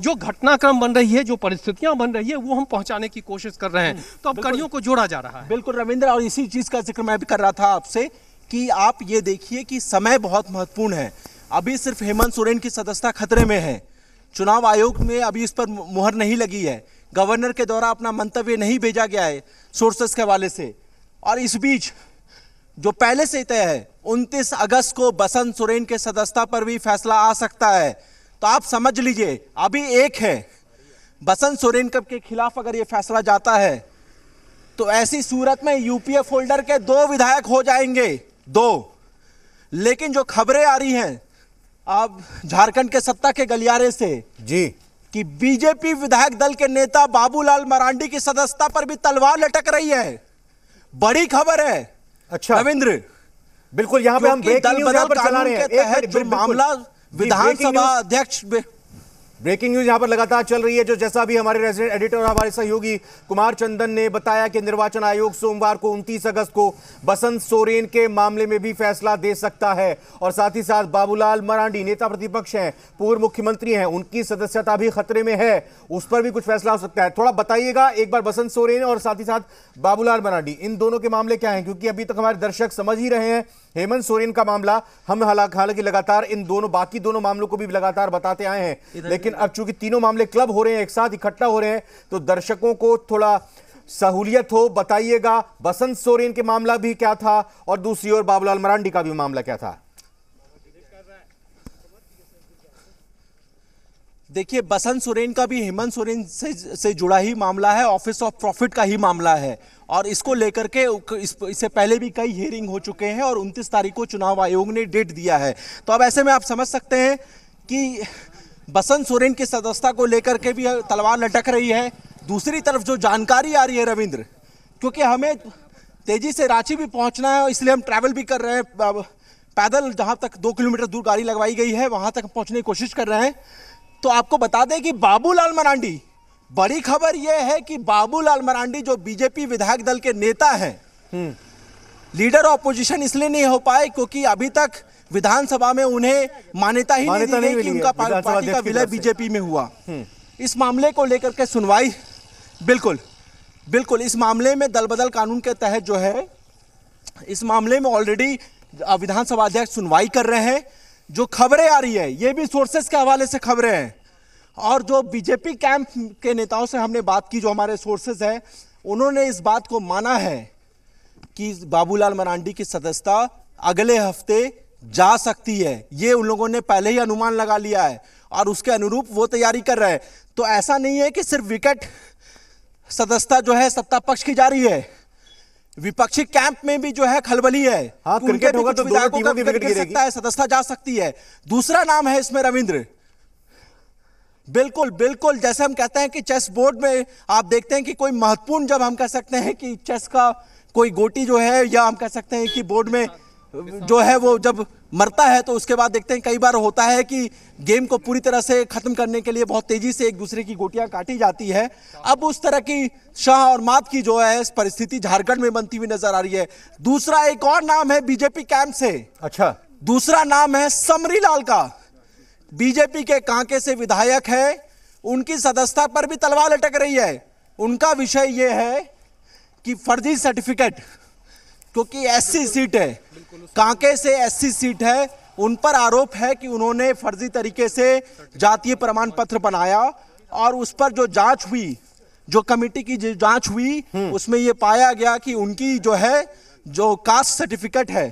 जो घटनाक्रम बन रही है, जो परिस्थितियां बन रही है, वो हम पहुंचाने की कोशिश कर रहे हैं। तो अब कड़ियों को जोड़ा जा रहा है। बिल्कुल रविंद्र, और इसी चीज का जिक्र मैं भी कर रहा था आपसे कि आप ये देखिए कि समय बहुत महत्वपूर्ण है। अभी सिर्फ हेमंत सोरेन की सदस्यता खतरे में है। चुनाव आयोग में अभी इस पर मुहर नहीं लगी है। गवर्नर के द्वारा अपना मंतव्य नहीं भेजा गया है सोर्सेस के हवाले से। और इस बीच जो पहले से तय है 29 अगस्त को बसंत सोरेन के सदस्यता पर भी फैसला आ सकता है। तो आप समझ लीजिए, अभी एक है, बसंत सोरेन के खिलाफ अगर ये फैसला जाता है तो ऐसी सूरत में यूपीए फोल्डर के 2 विधायक हो जाएंगे, 2। लेकिन जो खबरें आ रही हैं अब झारखंड के सत्ता के गलियारे से जी कि बीजेपी विधायक दल के नेता बाबूलाल मरांडी की सदस्यता पर भी तलवार लटक रही है। बड़ी खबर है। अच्छा रविंद्र, बिल्कुल, यहां पे हम ब्रेकिंग न्यूज़ यहां पर चला रहे हैं। तहत जो मामला विधानसभा अध्यक्ष ब्रेकिंग न्यूज यहां पर लगातार चल रही है, जो जैसा भी हमारे रेजिडेंट एडिटर और हमारे सहयोगी कुमार चंदन ने बताया कि निर्वाचन आयोग सोमवार को 29 अगस्त को बसंत सोरेन के मामले में भी फैसला दे सकता है। और साथ ही साथ बाबूलाल मरांडी नेता प्रतिपक्ष हैं, पूर्व मुख्यमंत्री हैं, उनकी सदस्यता भी खतरे में है, उस पर भी कुछ फैसला हो सकता है। थोड़ा बताइएगा एक बार बसंत सोरेन और साथ ही साथ बाबूलाल मरांडी, इन दोनों के मामले क्या हैं, क्योंकि अभी तक हमारे दर्शक समझ ही रहे हैं हेमंत सोरेन का मामला हम हालांकि लगातार इन दोनों बाकी दोनों मामलों को भी लगातार बताते आए हैं, लेकिन अब चूंकि तीनों मामले क्लब हो रहे हैं, एक साथ इकट्ठा हो रहे हैं, तो दर्शकों को थोड़ा सहूलियत हो। बताइएगा बसंत सोरेन के मामला भी क्या था और दूसरी ओर बाबूलाल मरांडी का भी मामला क्या था। देखिए, बसंत सोरेन का भी हेमंत सोरेन से जुड़ा ही मामला है, ऑफिस ऑफ प्रॉफिट का ही मामला है। और इसको लेकर के इससे पहले भी कई हियरिंग हो चुके हैं और 29 तारीख को चुनाव आयोग ने डेट दिया है। तो अब ऐसे में आप समझ सकते हैं कि बसंत सोरेन की सदस्यता को लेकर के भी तलवार लटक रही है। दूसरी तरफ जो जानकारी आ रही है रविंद्र, क्योंकि हमें तेजी से रांची भी पहुंचना है, इसलिए हम ट्रैवल भी कर रहे हैं पैदल, जहां तक 2 किलोमीटर दूर गाड़ी लगवाई गई है वहां तक पहुंचने की कोशिश कर रहे हैं। तो आपको बता दें कि बाबूलाल मरांडी, बड़ी खबर यह है कि बाबूलाल मरांडी जो बीजेपी विधायक दल के नेता हैं, लीडर ऑपोजिशन इसलिए नहीं हो पाए क्योंकि अभी तक विधानसभा में उन्हें मान्यता ही नहीं दी गई कि उनका पार्टी का विलय बीजेपी में हुआ। इस मामले को लेकर के सुनवाई बिल्कुल इस मामले में दल बदल कानून के तहत जो है, इस मामले में ऑलरेडी विधानसभा अध्यक्ष सुनवाई कर रहे हैं। जो खबरें आ रही है ये भी सोर्सेस के हवाले से खबरें हैं, और जो बीजेपी कैंप के नेताओं से हमने बात की, जो हमारे सोर्सेस हैं, उन्होंने इस बात को माना है कि बाबूलाल मरांडी की सदस्यता अगले हफ्ते जा सकती है। ये उन लोगों ने पहले ही अनुमान लगा लिया है और उसके अनुरूप वो तैयारी कर रहे हैं। तो ऐसा नहीं है कि सिर्फ विकेट सदस्यता जो है सत्ता पक्ष की जा रही है, विपक्षी कैंप में भी जो है खलबली है। हाँ, क्रिकेट होगा तो दोनों टीमों की विकेट गिरेगी, सदस्यता जा सकती है। दूसरा नाम है इसमें रविंद्र, बिल्कुल जैसे हम कहते हैं कि चेस बोर्ड में आप देखते हैं कि कोई महत्वपूर्ण, जब हम कह सकते हैं कि चेस का कोई गोटी जो है, या हम कह सकते हैं कि बोर्ड में जो है वो जब मरता है तो उसके बाद देखते हैं कई बार होता है कि गेम को पूरी तरह से खत्म करने के लिए बहुत तेजी से एक दूसरे की गोटियां काटी जाती है। अब उस तरह की शाह और मात की जो है परिस्थिति झारखंड में बनती हुई नजर आ रही है। दूसरा एक और नाम है बीजेपी कैंप से, अच्छा, दूसरा नाम है समरीलाल का, बीजेपी के कांके से विधायक है, उनकी सदस्यता पर भी तलवार लटक रही है। उनका विषय यह है कि फर्जी सर्टिफिकेट, क्योंकि एससी सीट है, कांके से एससी सीट है, उन पर आरोप है कि उन्होंने फर्जी तरीके से जातीय प्रमाण पत्र बनाया और उस पर जो जांच हुई, जो कमेटी की जो जांच हुई, उसमें यह पाया गया कि उनकी जो है जो कास्ट सर्टिफिकेट है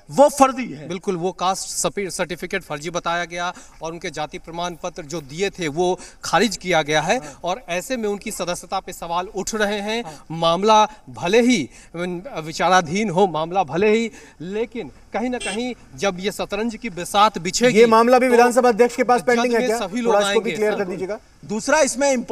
वो फर्जी है। बिल्कुल, वो कास्ट सर्टिफिकेट फर्जी बताया गया और उनके जाति प्रमाण पत्र जो दिए थे वो खारिज किया गया है। और ऐसे में उनकी सदस्यता पे सवाल उठ रहे हैं। मामला भले ही विचाराधीन हो, मामला भले ही, लेकिन कहीं ना कहीं जब ये शतरंज की बिसात बिछेगी, ये मामला भी विधानसभा अध्यक्ष के पास पेंडिंग है क्या? सभी लोग आएंगे, क्लियर कर दीजिएगा। दूसरा इसमें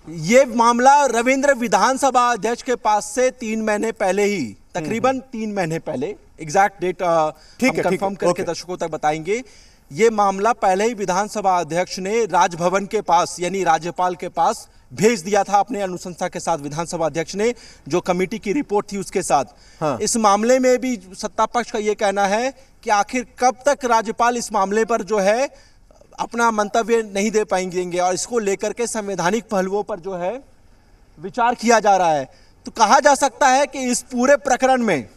ये मामला रविंद्र विधानसभा अध्यक्ष के पास से 3 महीने पहले ही, तकरीबन 3 महीने पहले, एग्जैक्ट डेट हम कंफर्म करके दर्शकों तक बताएंगे। ये मामला पहले ही विधानसभा अध्यक्ष ने राजभवन के पास, यानी राज्यपाल के पास भेज दिया था अपने अनुशंसा के साथ। विधानसभा अध्यक्ष ने जो कमेटी की रिपोर्ट थी उसके साथ। हाँ। इस मामले में भी सत्ता पक्ष का यह कहना है कि आखिर कब तक राज्यपाल इस मामले पर जो है अपना मंतव्य नहीं दे पाएंगे और इसको लेकर के संवैधानिक पहलुओं पर जो है विचार किया जा रहा है। तो कहा जा सकता है कि इस पूरे प्रकरण में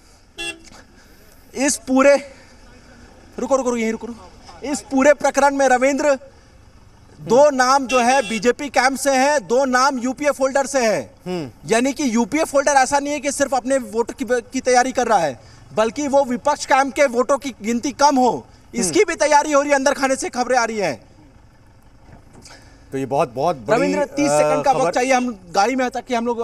इस पूरे प्रकरण में रविंद्र, दो नाम जो है बीजेपी कैंप से हैं, दो नाम यूपीए फोल्डर से हैं। यानी कि यूपीए फोल्डर ऐसा नहीं है कि सिर्फ अपने वोट की तैयारी कर रहा है, बल्कि वो विपक्ष कैंप के वोटों की गिनती कम हो इसकी भी तैयारी हो रही है। अंदर खाने से खबरें आ रही हैं। तो ये बहुत बहुत बड़ी रविंद्र 30 सेकंड का वक्त चाहिए, हम गाड़ी में ताकि हम लोग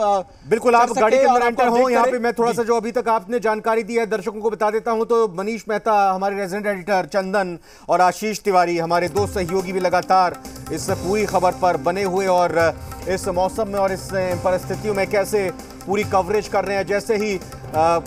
बिल्कुल आप गाड़ी के अंदर एंटर हो। यहाँ पे मैं थोड़ा सा जो अभी तक आपने जानकारी दी है दर्शकों को बता देता हूं। तो मनीष मेहता हमारे रेजिडेंट एडिटर, चंदन और आशीष तिवारी हमारे दो सहयोगी भी लगातार इस पूरी खबर पर बने हुए और इस मौसम में और इस परिस्थितियों में कैसे पूरी कवरेज कर रहे हैं। जैसे ही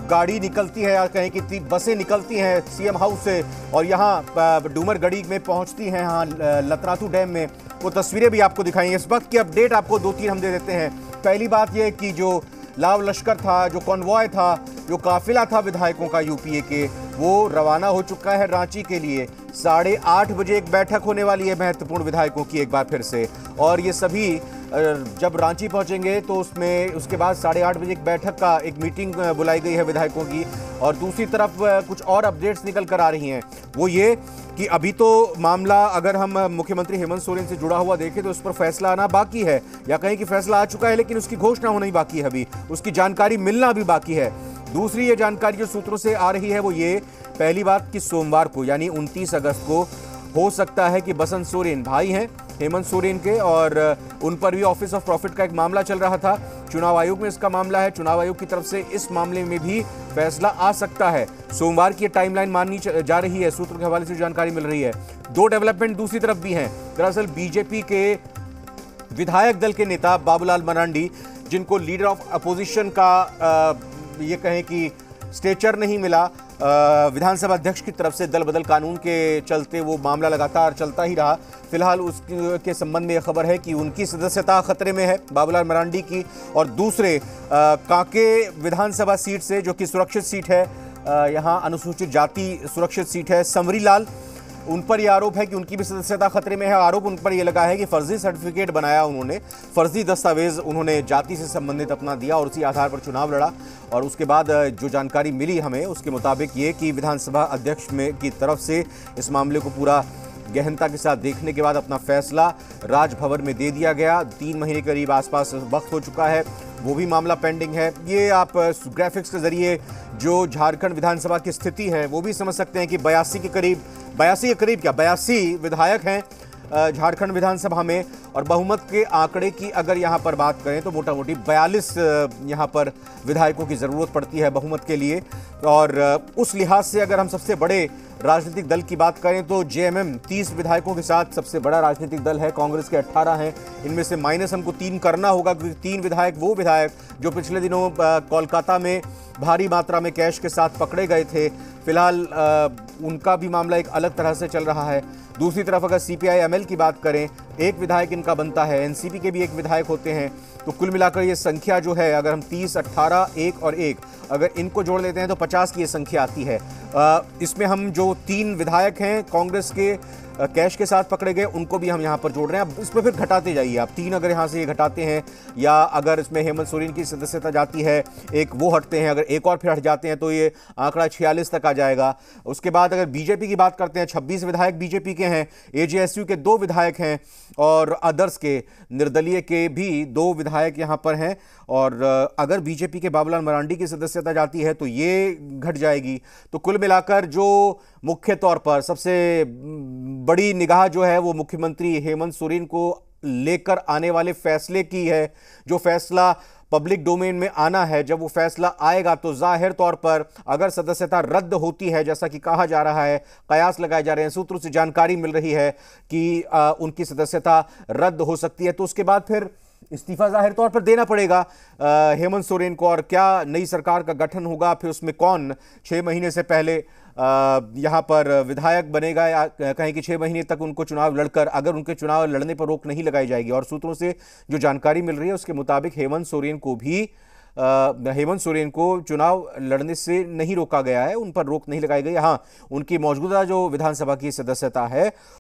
गाड़ी निकलती है या कहीं की बसें निकलती हैं सीएम हाउस से और यहाँ डूमरगढ़ी में पहुँचती हैं, यहाँ लतरातू डैम में, वो तस्वीरें भी आपको दिखाएंगे। इस वक्त की अपडेट आपको 2-3 हम दे देते हैं। पहली बात यह कि जो लाव लश्कर था, जो कॉन्वॉय था, जो काफिला था विधायकों का यूपीए के, वो रवाना हो चुका है रांची के लिए। 8:30 बजे एक बैठक होने वाली है महत्वपूर्ण विधायकों की एक बार फिर से, और ये सभी जब रांची पहुंचेंगे तो उसके बाद 8:30 बजे एक बैठक का एक मीटिंग बुलाई गई है विधायकों की। और दूसरी तरफ कुछ और अपडेट्स निकल कर आ रही हैं, वो ये कि अभी तो मामला अगर हम मुख्यमंत्री हेमंत सोरेन से जुड़ा हुआ देखें तो उस पर फैसला आना बाकी है, या कहीं कि फैसला आ चुका है लेकिन उसकी घोषणा होना ही बाकी है, अभी उसकी जानकारी मिलना भी बाकी है। दूसरी ये जानकारी जो सूत्रों से आ रही है वो ये, पहली बात कि सोमवार को यानी 29 अगस्त को हो सकता है कि बसंत सोरेन भाई हैं हेमंत सोरेन के, और उन पर भी ऑफिस ऑफ प्रॉफिट का एक मामला चल रहा था। चुनाव आयोग में इसका मामला है, चुनाव आयोग की तरफ से इस मामले में भी फैसला आ सकता है। सोमवार की टाइमलाइन माननी जा रही है, सूत्र के हवाले से जानकारी मिल रही है। दो डेवलपमेंट दूसरी तरफ भी हैं। दरअसल बीजेपी के विधायक दल के नेता बाबूलाल मरांडी, जिनको लीडर ऑफ अपोजिशन का ये कहें कि स्टेचर नहीं मिला विधानसभा अध्यक्ष की तरफ से, दल बदल कानून के चलते वो मामला लगातार चलता ही रहा। फिलहाल उसके संबंध में यह खबर है कि उनकी सदस्यता खतरे में है, बाबूलाल मरांडी की। और दूसरे कांके विधानसभा सीट से, जो कि सुरक्षित सीट है, यहाँ अनुसूचित जाति सुरक्षित सीट है, समरी लाल, उन पर यह आरोप है कि उनकी भी सदस्यता खतरे में है। आरोप उन पर यह लगा है कि फर्जी सर्टिफिकेट बनाया उन्होंने, फर्जी दस्तावेज उन्होंने जाति से संबंधित अपना दिया और उसी आधार पर चुनाव लड़ा। और उसके बाद जो जानकारी मिली हमें उसके मुताबिक ये कि विधानसभा अध्यक्ष में की तरफ से इस मामले को पूरा गहनता के साथ देखने के बाद अपना फैसला राजभवन में दे दिया गया। 3 महीने करीब आसपास वक्त हो चुका है, वो भी मामला पेंडिंग है। ये आप ग्राफिक्स के जरिए जो झारखंड विधानसभा की स्थिति है वो भी समझ सकते हैं कि 82 विधायक हैं झारखंड विधानसभा में, और बहुमत के आंकड़े की अगर यहाँ पर बात करें तो मोटा मोटी 42 यहाँ पर विधायकों की ज़रूरत पड़ती है बहुमत के लिए। और उस लिहाज से अगर हम सबसे बड़े राजनीतिक दल की बात करें तो जेएमएम 30 विधायकों के साथ सबसे बड़ा राजनीतिक दल है। कांग्रेस के 18 हैं, इनमें से माइनस हमको 3 करना होगा, क्योंकि 3 विधायक वो विधायक जो पिछले दिनों कोलकाता में भारी मात्रा में कैश के साथ पकड़े गए थे, फिलहाल उनका भी मामला एक अलग तरह से चल रहा है। दूसरी तरफ अगर सीपीआई-एमएल की बात करें, 1 विधायक इनका बनता है, एनसीपी के भी 1 विधायक होते हैं। तो कुल मिलाकर ये संख्या जो है, अगर हम 30, 18, 1 और 1 अगर इनको जोड़ लेते हैं तो 50 की ये संख्या आती है। इसमें हम जो 3 विधायक हैं कांग्रेस के कैश के साथ पकड़े गए, उनको भी हम यहाँ पर जोड़ रहे हैं। अब इसमें फिर घटाते जाइए आप, 3 अगर यहाँ से ये घटाते हैं, या अगर इसमें हेमंत सोरेन की सदस्यता जाती है, एक वो हटते हैं, अगर एक और फिर हट जाते हैं तो ये आंकड़ा 46 तक आ जाएगा। उसके बाद अगर बीजेपी की बात करते हैं, 26 विधायक बीजेपी के हैं, एजेएसयू के 2 विधायक हैं, और अदर्स के निर्दलीय के भी 2 विधायक यहाँ पर हैं। और अगर बीजेपी के बाबूलाल मरांडी की सदस्यता जाती है तो ये घट जाएगी। तो कुल मिलाकर जो मुख्य तौर पर सबसे बड़ी निगाह जो है वो मुख्यमंत्री हेमंत सोरेन को लेकर आने वाले फैसले की है। जो फैसला पब्लिक डोमेन में आना है, जब वो फैसला आएगा तो जाहिर तौर पर अगर सदस्यता रद्द होती है, जैसा कि कहा जा रहा है, कयास लगाए जा रहे हैं, सूत्रों से जानकारी मिल रही है कि उनकी सदस्यता रद्द हो सकती है, तो उसके बाद फिर इस्तीफा जाहिर तौर पर देना पड़ेगा हेमंत सोरेन को। और क्या नई सरकार का गठन होगा, फिर उसमें कौन 6 महीने से पहले यहाँ पर विधायक बनेगा, या कहें कि 6 महीने तक उनको चुनाव लड़कर, अगर उनके चुनाव लड़ने पर रोक नहीं लगाई जाएगी। और सूत्रों से जो जानकारी मिल रही है उसके मुताबिक हेमंत सोरेन को चुनाव लड़ने से नहीं रोका गया है, उन पर रोक नहीं लगाई गई। हाँ, उनकी मौजूदा जो विधानसभा की सदस्यता है